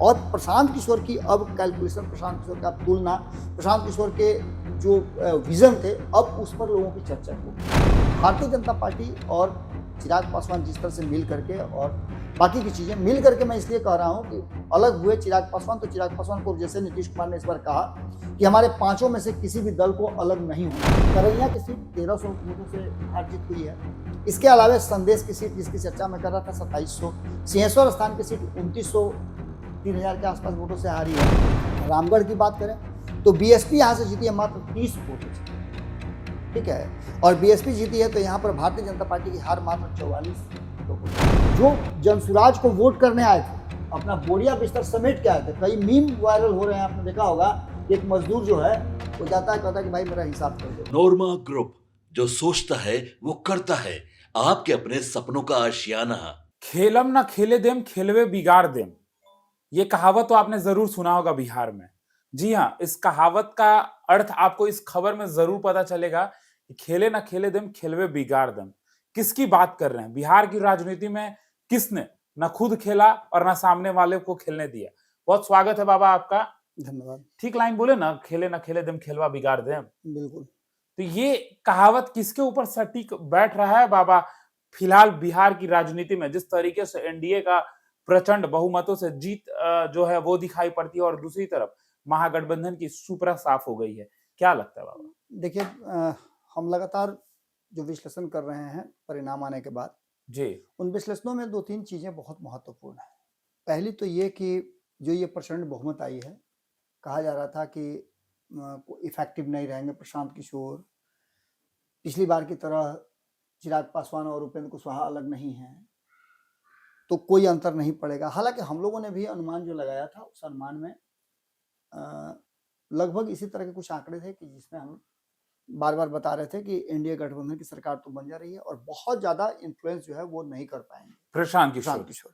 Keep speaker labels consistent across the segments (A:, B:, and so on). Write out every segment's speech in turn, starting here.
A: और प्रशांत किशोर की अब कैलकुलेशन, प्रशांत किशोर का तुलना, प्रशांत किशोर के जो विजन थे, अब उस पर लोगों की चर्चा होगी। भारतीय जनता पार्टी और चिराग पासवान जिस तरह से मिल करके और बाकी की चीजें मिल करके, मैं इसलिए कह रहा हूं कि अलग हुए चिराग पासवान, तो चिराग पासवान को जैसे नीतीश कुमार ने इस बार कहा कि हमारे पांचों में से किसी भी दल को अलग नहीं होना। करैया की सीट 1300 वोटों से हार जीत हुई है। इसके अलावा संदेश की सीट जिसकी चर्चा मैं कर रहा था 2700, सिंहेश्वर स्थान की सीट 2900, 3000 के आसपास वोटों से हारी है। रामगढ़ की बात करें तो बीएसपी यहाँ से जीती है मात्र 30 वोटों से, ठीक है। और बीएसपी जीती है तो यहाँ पर भारतीय जनता पार्टी की हार मात्र 44 वोटों। जो जनसुराज को वोट करने आए थे, अपना बोरिया बिस्तर समेट के आए थे, कई मीम वायरल हो रहे हैं, आपने देखा होगा कि एक मजदूर जो है वो जाता है, कहता है कि भाई मेरा हिसाब कर दो।
B: नोरमा ग्रुप, जो सोचता है वो करता है। आपके अपने सपनों का आशियाना।
C: खेलम ना खेले देम खेलवे बिगाड़ देम, ये कहावत तो आपने जरूर सुना होगा बिहार में। जी हाँ, इस कहावत का अर्थ आपको इस खबर में जरूर पता चलेगा कि खेले ना खेले देम खेलवे बिगाड़ देम किसकी बात कर रहे हैं। बिहार की राजनीति में किसने ना खुद खेला और ना सामने वाले को खेलने दिया। बहुत स्वागत है बाबा आपका।
A: धन्यवाद।
C: ठीक लाइन बोले ना खेले देम खेलवा बिगाड़ देम।
A: बिल्कुल।
C: तो ये कहावत किसके ऊपर सटीक बैठ रहा है बाबा? फिलहाल बिहार की राजनीति में जिस तरीके से एनडीए का प्रचंड बहुमतों से जीत जो है वो दिखाई पड़ती है और दूसरी तरफ महागठबंधन की सुपरा साफ हो गई है, क्या लगता है बाबा?
A: देखिए, हम लगातार जो विश्लेषण कर रहे हैं परिणाम आने के बाद,
C: जी,
A: उन विश्लेषणों में 2-3 चीजें बहुत महत्वपूर्ण है। पहली तो ये कि जो ये प्रचंड बहुमत आई है, कहा जा रहा था कि इफेक्टिव नहीं रहेंगे प्रशांत किशोर, पिछली बार की तरह चिराग पासवान और उपेंद्र कुशवाहा अलग नहीं हैं, तो कोई अंतर नहीं पड़ेगा। हालांकि हम लोगों ने भी अनुमान जो लगाया था, उस अनुमान में लगभग इसी तरह के कुछ आंकड़े थे कि जिसमें हम बार बार बता रहे थे कि एनडीए गठबंधन की सरकार तो बन जा रही है और बहुत ज्यादा इन्फ्लुएंस जो है वो नहीं कर पाएंगे
C: प्रशांत
A: प्रशांत
C: किशोर।
A: किशोर।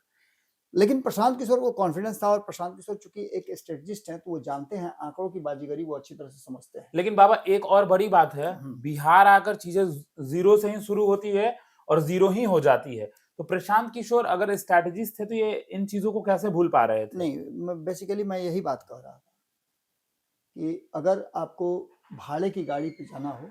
A: लेकिन प्रशांत किशोर को कॉन्फिडेंस था, और प्रशांत किशोर चूंकि एक स्ट्रेटजिस्ट हैं तो वो जानते हैं आंकड़ों की बाजीगरी, वो अच्छी तरह से समझते हैं।
C: लेकिन बाबा एक और बड़ी बात है, बिहार आकर चीजें जीरो से ही शुरू होती है और जीरो ही हो जाती है। तो प्रशांत किशोर अगर स्ट्रेटजिस्ट थे तो ये इन चीजों को कैसे भूल पा रहे थे?
A: नहीं, बेसिकली मैं यही बात कह रहा था कि अगर आपको भाड़े की गाड़ी पे जाना हो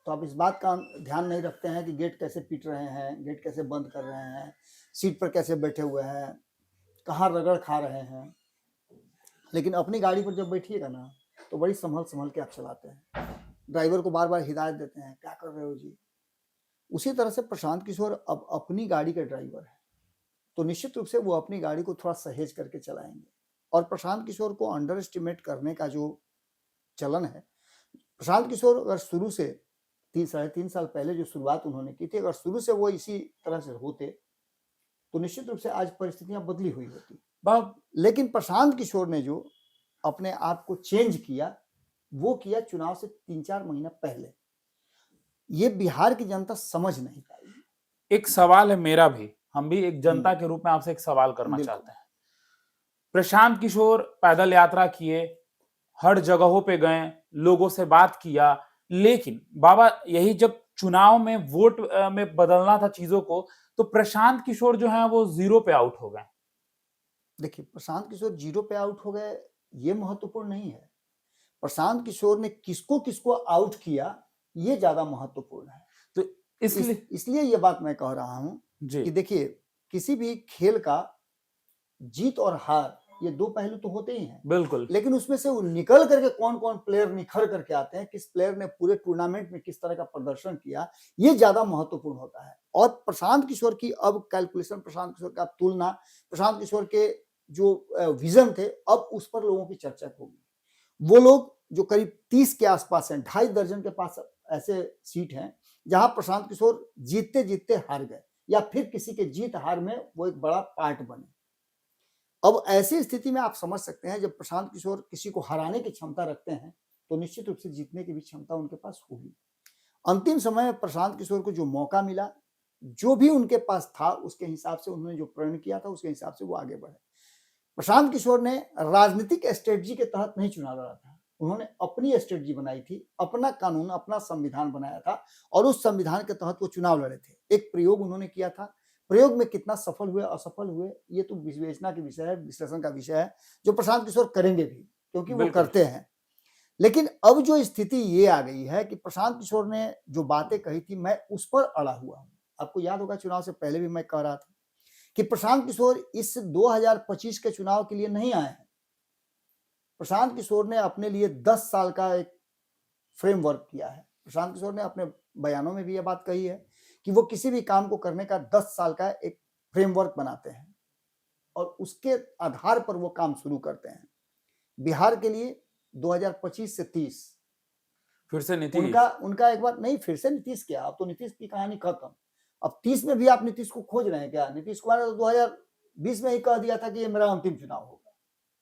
A: तो आप इस बात का ध्यान नहीं रखते हैं कि गेट कैसे पीट रहे हैं, गेट कैसे बंद कर रहे हैं, सीट पर कैसे बैठे हुए हैं, कहाँ रगड़ खा रहे हैं। लेकिन अपनी गाड़ी पर जब बैठिएगा ना तो बड़ी संभल संभल के आप चलाते हैं, ड्राइवर को बार बार हिदायत देते हैं, क्या कर रहे हो जी। उसी तरह से प्रशांत किशोर अब अपनी गाड़ी के ड्राइवर है, तो निश्चित रूप से वो अपनी गाड़ी को थोड़ा सहेज करके चलाएंगे। और प्रशांत किशोर को अंडर एस्टिमेट करने का जो चलन है, प्रशांत किशोर अगर शुरू से 3-3.5 साल पहले जो शुरुआत उन्होंने की थी, अगर शुरू से वो इसी तरह से होते तो निश्चित रूप से आज परिस्थितियां बदली हुई होती। लेकिन प्रशांत किशोर ने जो अपने आप को चेंज किया, वो किया चुनाव से 3-4 महीना पहले। ये बिहार की जनता समझ नहीं पाई।
C: एक सवाल है मेरा भी, हम भी एक जनता के रूप में आपसे एक सवाल करना चाहते हैं। प्रशांत किशोर पैदल यात्रा किए, हर जगहों पे गए, लोगों से बात किया, लेकिन बाबा यही जब चुनाव में वोट में बदलना था चीजों को, तो प्रशांत किशोर जो है वो जीरो पे आउट हो गए।
A: देखिए, प्रशांत किशोर जीरो पे आउट हो गए ये महत्वपूर्ण नहीं है, प्रशांत किशोर ने किसको किसको आउट किया ये ज्यादा महत्वपूर्ण है।
C: तो
A: इसलिए ये बात मैं कह रहा हूं कि देखिए, किसी भी खेल का जीत और हार ये दो पहलू तो होते ही हैं,
C: बिल्कुल,
A: लेकिन उसमें से वो निकल करके कौन कौन प्लेयर निखर करके आते हैं, किस प्लेयर ने पूरे टूर्नामेंट में किस तरह का प्रदर्शन किया, ये ज्यादा महत्वपूर्ण होता है। और प्रशांत किशोर की अब कैलकुलेशन, प्रशांत किशोर का तुलना, प्रशांत किशोर के जो विजन थे, अब उस पर लोगों की चर्चा होगी। वो लोग जो करीब 30 के आसपास हैं, 2.5 दर्जन के पास ऐसे सीट हैं जहां प्रशांत किशोर जीतते जीतते हार गए, या फिर किसी के जीत हार में वो एक बड़ा पार्ट बने। अब ऐसी स्थिति में आप समझ सकते हैं, जब प्रशांत किशोर किसी को हराने की क्षमता रखते हैं तो निश्चित रूप से जीतने की भी क्षमता उनके पास होगी। अंतिम समय में प्रशांत किशोर को जो मौका मिला, जो भी उनके पास था, उसके हिसाब से उन्होंने जो प्रण किया था, उसके हिसाब से वो आगे बढ़े। प्रशांत किशोर ने राजनीतिक स्ट्रेटजी के तहत नहीं चुनाव लड़ा था, उन्होंने अपनी स्ट्रेटजी बनाई थी, अपना कानून, अपना संविधान बनाया था और उस संविधान के तहत वो चुनाव लड़े थे। एक प्रयोग उन्होंने किया था प्रयोग में कितना सफल हुए असफल हुए ये तो विवेचना के विषय है, विश्लेषण का विषय है, जो प्रशांत किशोर करेंगे भी क्योंकि वो
C: बिल्कुल।
A: करते हैं। लेकिन अब जो स्थिति ये आ गई है कि प्रशांत किशोर ने जो बातें कही थी मैं उस पर अड़ा हुआ हूं। आपको याद होगा चुनाव से पहले भी मैं कह रहा था कि प्रशांत किशोर इस 2025 के चुनाव के लिए नहीं आए हैं। प्रशांत किशोर ने अपने लिए 10 साल का एक फ्रेमवर्क किया है। प्रशांत किशोर ने अपने बयानों में भी यह बात कही है कि वो किसी भी काम को करने का 10 साल का एक फ्रेमवर्क बनाते हैं और उसके आधार पर वो काम शुरू करते हैं। बिहार के लिए 2025 से 30
C: फिर से नीतीश।
A: उनका एक बार नहीं, फिर से नीतीश क्या, अब तो नीतीश की कहानी खत्म। अब 30 में भी आप नीतीश को खोज रहे हैं क्या? नीतीश कुमार ने तो 2020 में ही कह दिया था कि ये मेरा अंतिम चुनाव होगा,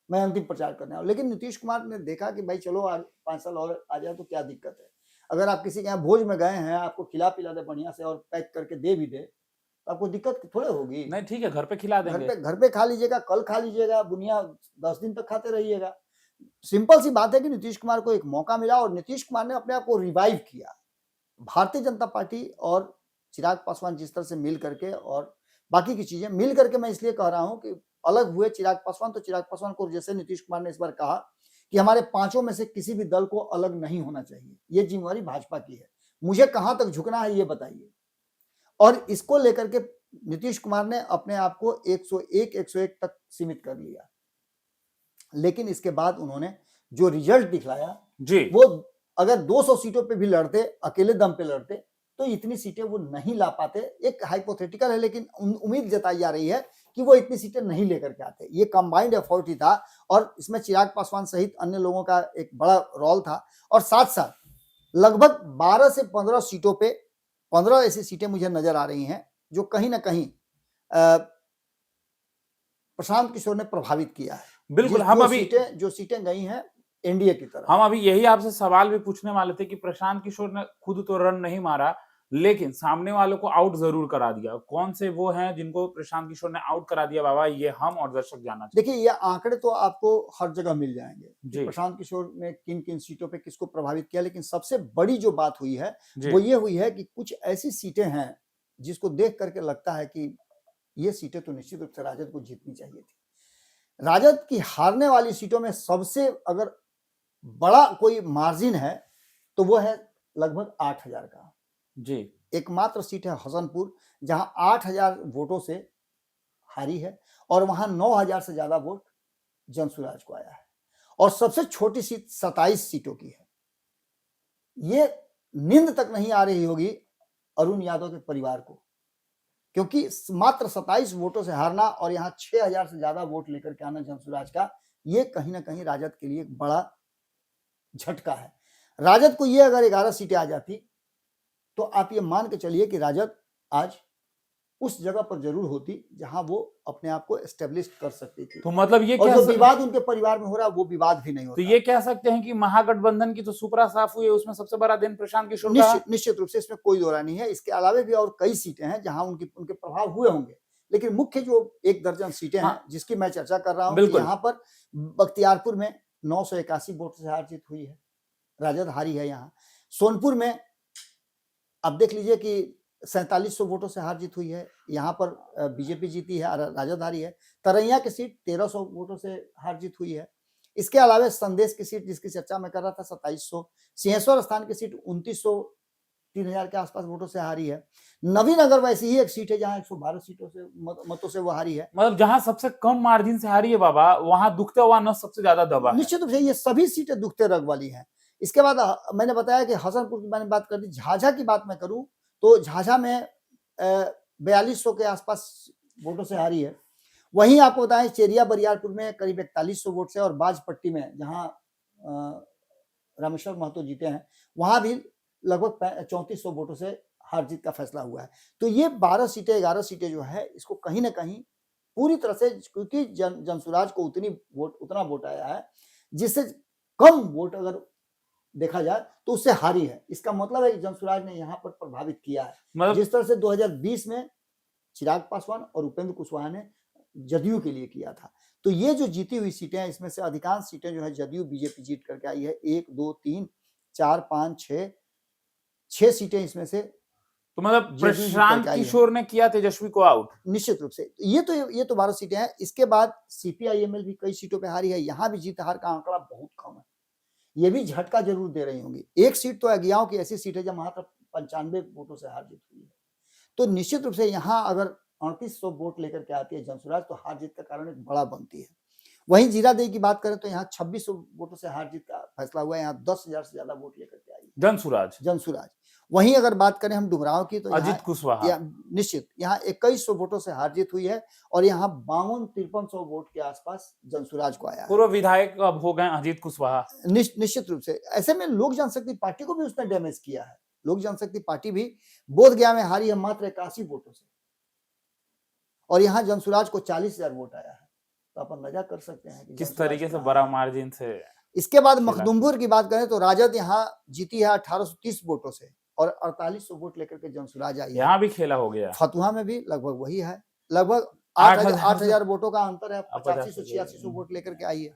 A: मैं अंतिम प्रचार करने वाला। लेकिन नीतीश कुमार ने देखा कि भाई चलो 5 साल और आ जाए तो क्या दिक्कत है। अगर आप किसी के यहाँ भोज में गए हैं, आपको खिला पिला दे बढ़िया से और पैक करके दे भी दे तो आपको दिक्कत थोड़े होगी।
C: नहीं ठीक है, घर पे खिला देंगे।
A: घर पे खा लीजिएगा, कल खा लीजिएगा, बुनिया 10 दिन तक खाते रहिएगा। सिंपल सी बात है कि नीतीश कुमार को एक मौका मिला और नीतीश कुमार ने अपने आप को रिवाइव किया। भारतीय जनता पार्टी और चिराग पासवान जिस तरह से मिल करके और बाकी की चीजें मिल करके, मैं इसलिए कह रहा हूं कि अलग हुए चिराग पासवान, तो चिराग पासवान को जैसे नीतीश कुमार ने इस बार कहा कि हमारे पांचों में से किसी भी दल को अलग नहीं होना चाहिए, ये जिम्मेवारी भाजपा की है, मुझे कहां तक झुकना है ये बताइए। और इसको लेकर के नीतीश कुमार ने अपने आप को 101 तक सीमित कर लिया। लेकिन इसके बाद उन्होंने जो रिजल्ट दिखलाया
C: जी,
A: वो अगर 200 सीटों पे भी लड़ते, अकेले दम पे लड़ते, तो इतनी सीटें वो नहीं ला पाते। एक हाइपोथेटिकल है, लेकिन उम्मीद जताई जा रही है कि वो इतनी सीटें नहीं लेकर के आते। ये कंबाइंड एफर्ट ही था और इसमें चिराग पासवान सहित अन्य लोगों का एक बड़ा रोल था। और साथ साथ लगभग 12 से 15 सीटों पे 15 ऐसी सीटें मुझे नजर आ रही हैं जो कहीं ना कहीं प्रशांत किशोर ने प्रभावित किया है।
C: बिल्कुल। हम अभी
A: जो सीटें गई हैं एनडीए की तरफ।
C: हम अभी यही आपसे सवाल भी पूछने वाले थे कि प्रशांत किशोर ने खुद तो रन नहीं मारा, लेकिन सामने वालों को आउट जरूर करा दिया। कौन से वो हैं जिनको प्रशांत किशोर ने आउट करा दिया बाबा, ये हम और दर्शक जानना चाहते
A: देखिए, ये आंकड़े तो आपको हर जगह मिल जाएंगे
C: जी।
A: कि प्रशांत किशोर ने किन किन सीटों पे किसको प्रभावित किया। लेकिन सबसे बड़ी जो बात हुई है
C: जी।
A: वो ये हुई है कि कुछ ऐसी सीटें हैं जिसको देख करके लगता है कि ये सीटें तो निश्चित रूप से राजद को जीतनी चाहिए थी। राजद की हारने वाली सीटों में सबसे अगर बड़ा कोई मार्जिन है तो वो है लगभग 8000 का
C: जी।
A: एकमात्र सीट है हसनपुर, जहां 8000 वोटों से हारी है और वहां 9000 से ज्यादा वोट जनसुराज को आया है। और सबसे छोटी सीट 27 सीटों की है। ये नींद तक नहीं आ रही होगी अरुण यादव के परिवार को, क्योंकि मात्र 27 वोटों से हारना और यहां 6000 से ज्यादा वोट लेकर के आना जनसुराज का, ये कहीं ना कहीं राजद के लिए एक बड़ा झटका है। राजद को ये अगर 11 सीटें आ जाती तो आप ये मान के चलिए कि राजद आज उस जगह पर जरूर होती जहां वो अपने आप को एस्टेब्लिश कर सकती थी।
C: तो मतलब ये
A: और
C: क्या
A: जो विवाद उनके परिवार में हो रहा है वो विवाद भी नहीं
C: तो
A: होता।
C: ये कह सकते हैं कि महागठबंधन की तो सुपरा साफ हुई है, उसमें सबसे बड़ा दिन प्रशांत किशोर का।
A: निश्चित रूप से इसमें कोई दो राय नहीं है। इसके अलावा भी और कई सीटें हैं जहां उनके प्रभाव हुए होंगे, लेकिन मुख्य जो 1 दर्जन सीटें हैं जिसकी मैं चर्चा कर रहा हूं, यहाँ पर बख्तियारपुर में 981 वोट से हार जीत हुई है, राजद हारी है। यहाँ सोनपुर में आप देख लीजिए कि 4700 वोटों से हार जीत हुई है, यहाँ पर बीजेपी जीती है, राजद हारी है। तरैया की सीट 1300 वोटों से हार जीत हुई है। इसके अलावा संदेश की सीट जिसकी चर्चा मैं कर रहा था 2700, सिंहेश्वर स्थान की सीट 2900, 3000 के आसपास वोटों से हारी है। नवीनगर वैसी ही एक सीट है जहां 112 सीटों से मतों से वो हारी है।
C: मतलब जहां सबसे कम मार्जिन से हारी है बाबा, वहां दुखते हुआ न सबसे ज्यादा दबा है।
A: निश्चित रूप से ये सभी सीटें दुखते रग वाली हैं। इसके बाद मैंने बताया कि हसनपुर की मैंने बात कर दी। झाझा की बात मैं करूं तो झाझा में 4200 के आसपास वोटों से हारी है। वहीं आपको बताएं चेरिया बरियारपुर में करीब 4100 वोट से, और बाजपट्टी में जहां रामेश्वर महतो जीते हैं वहां भी लगभग 3400 वोटों से हार जीत का फैसला हुआ है। तो ये 12 सीटें 11 सीटें जो है इसको कहीं ना कहीं पूरी तरह से, क्योंकि जनसुराज को उतना वोट आया है जिससे कम वोट अगर देखा जाए तो उससे हारी है। इसका मतलब है कि जनसुराज ने यहाँ पर प्रभावित किया है। मतलब जिस तरह से 2020 में चिराग पासवान और उपेंद्र कुशवाहा ने जदयू के लिए किया था। तो ये जो जीती हुई सीटें हैं इसमें से अधिकांश सीटें जो है जदयू बीजेपी जीत करके आई है। 1 2 3 4 5 6 सीटें इसमें से
C: तो मतलब
A: जेडीयू जीत
C: प्रशांत
A: करके आई है।
C: किशोर ने किया तेजस्वी को आउट।
A: निश्चित रूप से ये तो 12 सीटें हैं। इसके बाद सीपीआईएमएल भी कई सीटों पे हारी है। यहाँ भी जीत हार का आंकड़ा बहुत कम है। ये भी झटका जरूर दे रही होंगी। एक सीट तो अज्ञाओं की ऐसी सीट है जब मात्र 95 वोटों से हार जीत हुई है। तो निश्चित रूप से यहाँ अगर 3800 वोट लेकर के आती है जनसुराज तो हार जीत का कारण एक बड़ा बनती है। वहीं जीरादेई की बात करें तो यहाँ 2600 वोटों से हार जीत का फैसला हुआ है। यहाँ 10,000 से ज्यादा वोट लेकर के आई
C: जनसुराज।
A: जनसुराज। वहीं अगर बात करें हम डुमरांव की तो
C: अजित कुशवाहा।
A: निश्चित यहाँ 2100 वोटों से हार जीत हुई है और यहाँ 52-5300 वोट के आसपास जनसुराज को आया है।
C: पूर्व विधायक अब हो गए अजित कुशवाहा।
A: निश्चित रूप से ऐसे में लोक जनशक्ति पार्टी को भी उसने डैमेज किया है। लोक जनशक्ति पार्टी भी बोधगया में हारी है मात्र 81 वोटों से और यहाँ जनसुराज को 40,000 वोट आया है। तो आप अंदाजा कर सकते हैं कि
C: किस तरीके से बड़ा मार्जिन से।
A: इसके बाद मखदुमपुर की बात करें तो राजद यहाँ जीती है 1830 वोटों से और 4800 वोट लेकर के जनसुराज आई है।
C: यहाँ भी खेला हो गया।
A: फतुहा में भी लगभग वही है। लगभग 8,000 वोटों का अंतर है। 8500-8600 वोट लेकर के आई है।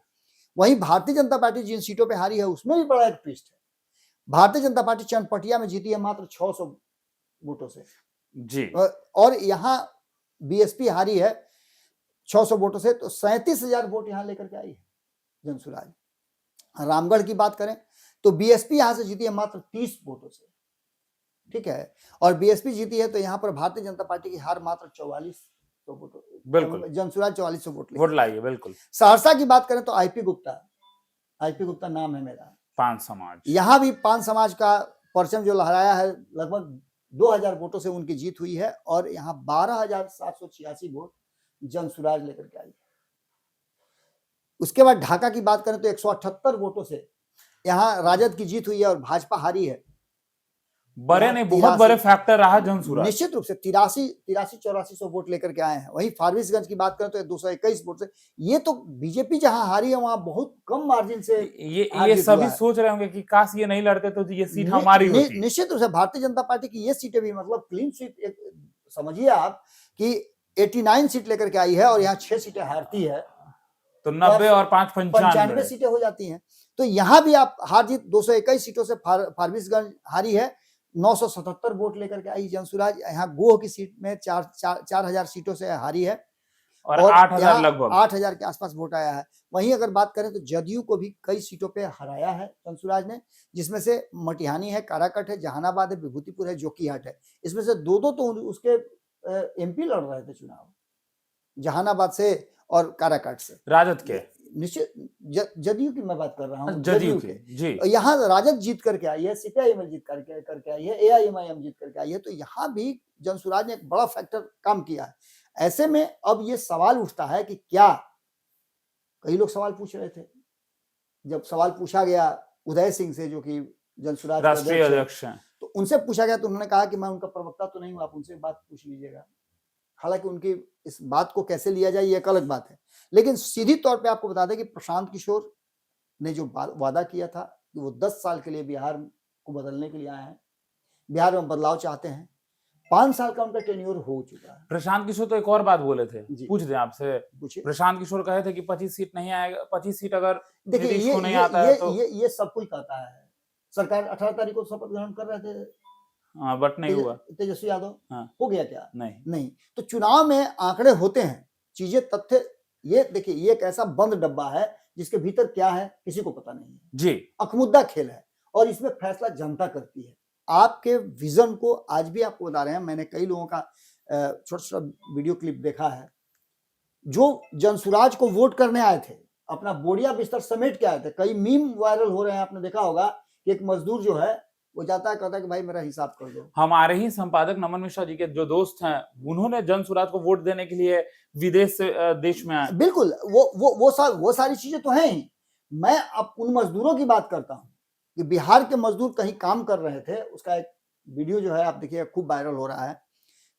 A: वहीं भारतीय जनता पार्टी जिन सीटों पे हारी है उसमें भी बड़ा एक ट्विस्ट है। भारतीय जनता पार्टी चनपटिया में जीती है मात्र 600 वोटों से
C: जी
A: और यहाँ बीएसपी हारी है 600 वोटों से। तो 37,000 वोट यहाँ लेकर के आई है जनसुराज। रामगढ़ की बात करें तो बीएसपी यहाँ से जीती है मात्र 30 वोटों से। ठीक है और बीएसपी जीती है तो यहाँ पर भारतीय जनता पार्टी की हार मात्र 4400 वोटों।
C: बिल्कुल
A: जनसुराज 4400
C: वोट लाइए। बिल्कुल।
A: सहरसा की बात करें तो आईपी गुप्ता नाम है मेरा।
C: पान समाज।
A: यहाँ भी पान समाज का परचम जो लहराया है लगभग 2000 वोटों से उनकी जीत हुई है और यहाँ 12,786 वोट जनसुराज लेकर के आई है। उसके बाद ढाका की बात करें तो 178 वोटों से यहाँ राजद की जीत हुई है और भाजपा हारी है।
C: बड़े नहीं बहुत बड़े फैक्टर रहा जनसुराज।
A: निश्चित रूप से 83-8400 वोट लेकर के आए हैं। वहीं फारबिसगंज की बात करें तो 221 वोट से। ये तो बीजेपी जहां हारी है वहां बहुत कम मार्जिन से
C: ये सभी सोच रहे होंगे कि काश ये नहीं लड़ते तो ये सीट हमारी होती।
A: निश्चित रूप से भारतीय जनता पार्टी की ये सीटें भी मतलब क्लीन सीट समझिए आप कि 89 सीट लेकर के आई है और यहाँ 6 सीटें हारती है
C: तो 90 और 5
A: 95 सीटें हो जाती हैं। तो यहाँ भी आप हार जीत 221 सीटों से फारबिसगंज हारी है। 977 वोट लेकर के आई जनसुराज। यहाँ गोह की सीट में 4,000 सीटों से हारी है
C: और 8,000 लगभग
A: 8,000 के आसपास वोट आया है। वहीं अगर बात करें तो जदयू को भी कई सीटों पे हराया है जनसुराज ने, जिसमें से मटिहानी है, काराकट है, जहानाबाद है, विभूतिपुर है, जोकीहाट है। इसमें से दो तो उसके एमपी लड़ रहे थे चुनाव, जहानाबाद से और काराकट से
C: राजद के।
A: निश्चित जदयू की मैं बात कर रहा हूँ।
C: जदयू के जी।
A: यहाँ राजद जीत करके आई है, सीपीआईएमएल जीत करके आई है, एआईएमआईएम जीत करके आई है। तो यहाँ भी जनसुराज ने एक बड़ा फैक्टर काम किया है। ऐसे में अब ये सवाल उठता है कि क्या, कई लोग सवाल पूछ रहे थे, जब सवाल पूछा गया उदय सिंह से जो कि जनसुराज
C: राष्ट्रीय अध्यक्ष हैं,
A: तो उनसे पूछा गया तो उन्होंने कहा कि मैं उनका प्रवक्ता तो नहीं हूं, आप उनसे बात पूछ लीजिएगा। हालांकि उनकी इस बात को कैसे लिया जाए ये एक अलग बात है, लेकिन सीधी तौर पे आपको बता दें कि प्रशांत किशोर ने जो वादा किया था कि वो 10 साल के लिए बिहार को बदलने के लिए आए हैं, बिहार में बदलाव चाहते हैं, 5 साल का उनका टेन्योर हो चुका है।
C: प्रशांत किशोर तो एक और बात बोले थे, पूछ दें आपसे। प्रशांत किशोर कहे थे कि 25 सीट नहीं आएगा, 25 सीट अगर
A: देखिए ये सब कोई कहता है। सरकार 18 तारीख को शपथ ग्रहण कर रहे थे,
C: बट नहीं हुआ।
A: तेजस्वी यादव हो गया क्या? नहीं। तो चुनाव में आंकड़े होते हैं, चीजें तथ्य। ये देखिए ये एक ऐसा बंद डब्बा है जिसके भीतर क्या है किसी को पता नहीं है
C: जी।
A: अखमुद्दा खेल है और इसमें फैसला जनता करती है। आपके विजन को आज भी आपको बता रहे हैं, मैंने कई लोगों का छोटा-छोटा वीडियो क्लिप देखा है जो जनसुराज को वोट करने आए थे, अपना बोरिया बिस्तर समेट के आए थे। कई मीम वायरल हो रहे हैं, आपने देखा होगा कि एक मजदूर जो है वो जाता है, कहता है कि भाई मेरा हिसाब कर दो।
C: हमारे ही संपादक नमन मिश्रा जी के जो दोस्त हैं, उन्होंने जनसुराज को वोट देने के लिए विदेश से देश में आए।
A: बिल्कुल, वो सारी चीजें तो हैं ही। मैं अब उन मजदूरों की बात करता हूँ कि बिहार के मजदूर कहीं काम कर रहे थे, उसका एक वीडियो जो है आप देखिए खूब वायरल हो रहा है।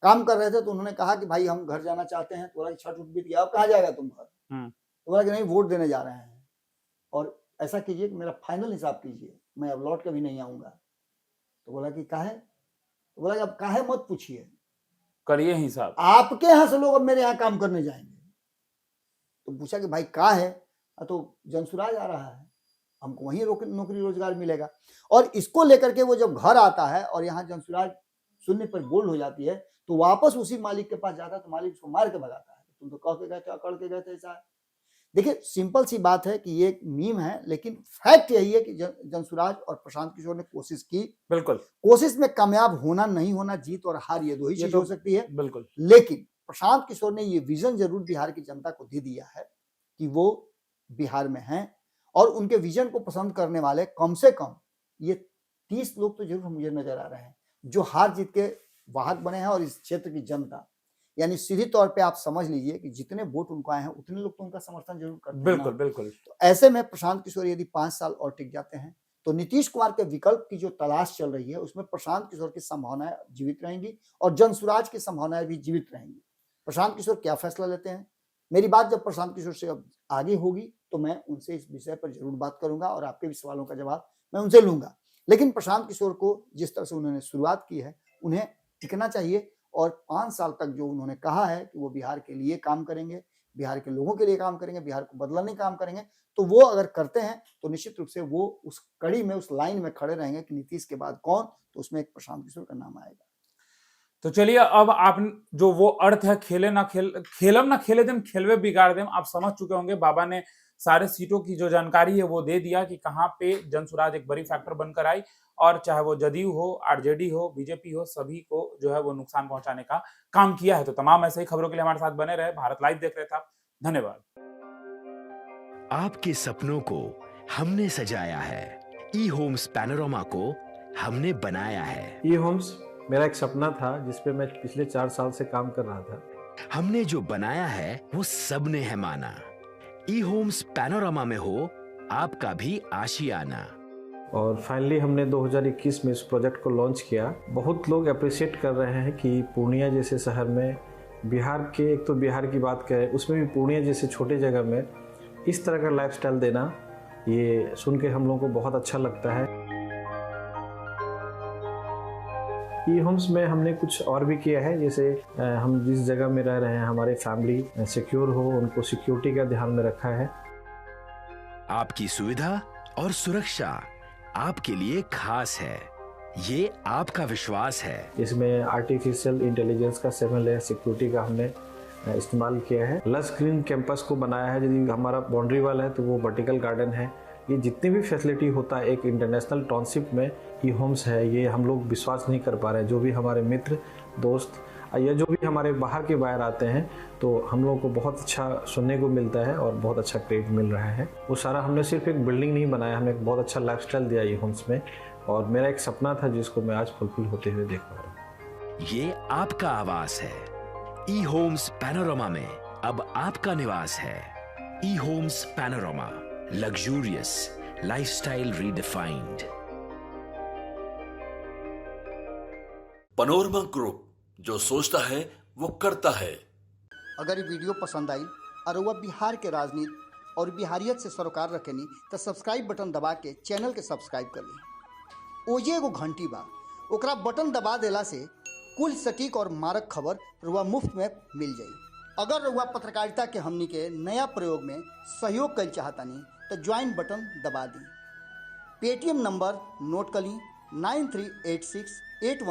A: काम कर रहे थे तो उन्होंने कहा कि भाई हम घर जाना चाहते हैं, तो बोला छठ उठ बीत गया, अब कहाँ जाएगा तुम घर? तो बोला कि नहीं वोट देने जा रहे हैं और ऐसा कीजिए कि मेरा फाइनल हिसाब कीजिए, मैं अब लौट के भी नहीं आऊंगा। तो बोला कि काहे? तो बोला कि अब काहे मत पूछिए,
C: करिए हिसाब,
A: आपके यहाँ से लोग अब मेरे यहाँ काम करने जाएंगे। तो पूछा कि भाई का है? तो जनसुराज आ रहा है, हमको वहीं नौकरी रोजगार मिलेगा। और इसको लेकर के वो जब घर आता है और यहाँ जनसुराज सुनने पर बोल्ड हो जाती है तो वापस उसी मालिक के पास जाता है तो मालिक उसको मार के भगाता है, तुम तो कह के गए थे, अकड़ के गए थे, ऐसा है। देखिए सिंपल सी बात है कि ये एक मीम है, लेकिन फैक्ट यही है कि जंसुराज और प्रशांत किशोर ने कोशिश की।
C: बिल्कुल
A: कोशिश में कामयाब होना नहीं होना, जीत और हार ये दो ही चीज हो सकती है।
C: बिल्कुल
A: लेकिन प्रशांत किशोर ने ये विजन जरूर बिहार की जनता को दे दिया है कि वो बिहार में हैं, और उनके विजन को पसंद करने वाले कम से कम ये 30 लोग तो जरूर मुझे नजर आ रहे हैं जो हार जीत के वाहक बने हैं। और इस क्षेत्र की जनता, यानी सीधी तौर पे आप समझ लीजिए कि जितने वोट उनको आए हैं उतने लोग तो उनका समर्थन जरूर करते हैं।
C: बिल्कुल बिल्कुल।
A: तो ऐसे में प्रशांत किशोर यदि 5 साल और टिक जाते हैं तो नीतीश कुमार के विकल्प की जो तलाश चल रही है उसमें प्रशांत किशोर की संभावनाएं जीवित रहेंगी और जंसुराज की संभावनाएं भी जीवित रहेंगी। प्रशांत किशोर क्या फैसला लेते हैं, मेरी बात जब प्रशांत किशोर से अब आगे होगी तो मैं उनसे इस विषय पर जरूर बात करूंगा और आपके भी सवालों का जवाब मैं उनसे लूंगा। लेकिन प्रशांत किशोर को जिस तरह से उन्होंने शुरुआत की है उन्हें टिकना चाहिए, और 5 साल तक जो उन्होंने कहा है कि वो बिहार के लिए काम करेंगे, बिहार के लोगों के लिए काम करेंगे, बिहार को बदलने का काम करेंगे, तो वो अगर करते हैं तो निश्चित रूप से वो उस कड़ी में, उस लाइन में खड़े रहेंगे कि नीतीश के बाद कौन, तो उसमें एक प्रशांत किशोर का नाम आएगा।
C: तो चलिए अब आप जो वो अर्थ है खेलम ना खेले देम खेलवे बिगाड़ देम, आप समझ चुके होंगे। बाबा ने सारे सीटों की जो जानकारी है वो दे दिया कि कहां पे जंसुराज एक बड़ी फैक्टर बनकर आई, और चाहे वो जदयू हो, आरजेडी हो, बीजेपी हो, सभी को जो है वो नुकसान पहुंचाने का काम किया है। तो तमाम ऐसे ही खबरों के लिए हमारे साथ बने रहे। भारत लाइव देख रहे थे आप, धन्यवाद।
D: आपके सपनों को हमने सजाया है, ई होम्स पैनोरामा को हमने बनाया है।
E: ई होम्स मेरा एक सपना था जिस पे मैं पिछले 4 साल से काम कर रहा था।
D: हमने जो बनाया है वो सबने है माना। ई होम्स पैनोरामा में हो आपका भी आशियाना।
E: और फाइनली हमने 2021 में इस प्रोजेक्ट को लॉन्च किया। बहुत लोग अप्रिशिएट कर रहे हैं कि पूर्णिया जैसे शहर में, बिहार के, एक तो बिहार की बात करें उसमें भी पूर्णिया जैसे छोटे जगह में इस तरह का लाइफस्टाइल देना, ये सुन के हम लोगों को बहुत अच्छा लगता है। ई होम्स में हमने कुछ और भी किया है, जैसे हम जिस जगह में रह रहे हैं हमारे फैमिली सिक्योर हो, उनको सिक्योरिटी का ध्यान में रखा है।
D: आपकी सुविधा और सुरक्षा आपके लिए खास है, ये आपका विश्वास है।
E: इसमें आर्टिफिशियल इंटेलिजेंस का 7 लेयर सिक्योरिटी का हमने इस्तेमाल किया है। लस ग्रीन कैंपस को बनाया है, यदि हमारा बाउंड्री वाल है तो वो वर्टिकल गार्डन है। ये जितनी भी फैसिलिटी होता है एक इंटरनेशनल टाउनशिप में, ई होम्स है, ये हम लोग विश्वास नहीं कर पा रहे हैं। जो भी हमारे मित्र दोस्त या जो भी हमारे बाहर के बाहर आते हैं तो हम लोगों को बहुत अच्छा सुनने को मिलता है और बहुत अच्छा क्रेडिट मिल रहा है। वो सारा हमने सिर्फ एक बिल्डिंग नहीं बनाया, हमें एक बहुत अच्छा लाइफस्टाइल दिया ई होम्स में, और मेरा एक सपना था जिसको मैं आज फुलफिल होते हुए देख पा रहा हूँ।
D: ये आपका आवास है। ई होम्स पैनोरामा में अब आपका निवास है। E homes Panorama, luxurious lifestyle redefined.
B: Panorama group, जो सोचता है वो करता है।
A: अगर ये वीडियो पसंद आई और वह बिहार के राजनीति और बिहारियत से सरोकार रखेनी तो सब्सक्राइब बटन दबा के चैनल के सब्सक्राइब कर ली। ओजे एगो घंटी बा, ओकरा बटन दबा देला से कुल सटीक और मारक खबर रुआ मुफ्त में मिल जाई। अगर रुआ पत्रकारिता के हमनी के नया प्रयोग में सहयोग कर चाहतानी तो ज्वाइन बटन दबा दी। पेटीएम नंबर नोट कर ली 938681